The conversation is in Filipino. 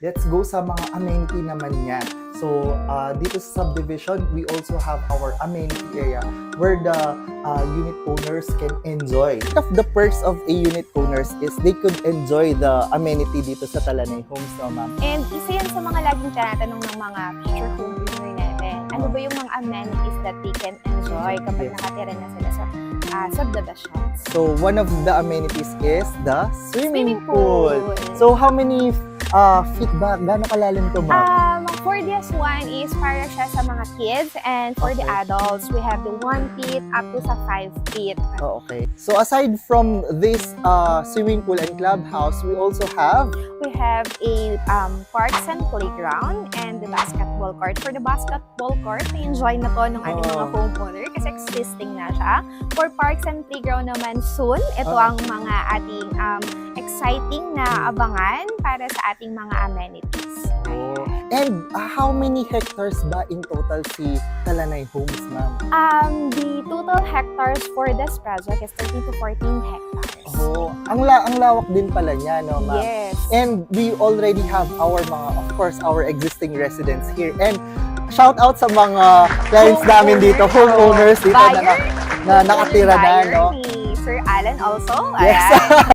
let's go sa mga amenity naman niya. So, dito sa subdivision, we also have our amenity area where the unit owners can enjoy. One of the perks of a unit owners is they could enjoy the amenity dito sa Talanai homes, no, ma'am? And isa yan sa mga laging tinatanong ng mga future home owner natin. Ano ba yung mga amenities that they can enjoy kapag nakatira na sila sa subdivisions? So, one of the amenities is the swimming pool. So, how many feet ba? Gano'ng kalalim to, ma'am? For this one is para siya sa mga kids, and for the adults, we have the 1 feet up to sa 5 feet. Oh, okay. So aside from this swimming pool and clubhouse, we also have a parks and playground and the basketball court. For the basketball court, na-enjoy na to ng ating mga homeowner kasi existing na siya. For parks and playground naman soon, ito ang mga ating exciting na abangan para sa ating mga amenities. And how many hectares ba in total si Talanai homes, ma'am? The total hectares for this project is 13 to 14 hectares. Oh, ang lawak din pala niya, no, ma'am? Yes. And we already have our mga, of course, our existing residents here. And shout out sa mga clients namin dito, homeowners dito na nakatira na, no? Ni Sir Alan also. Yes.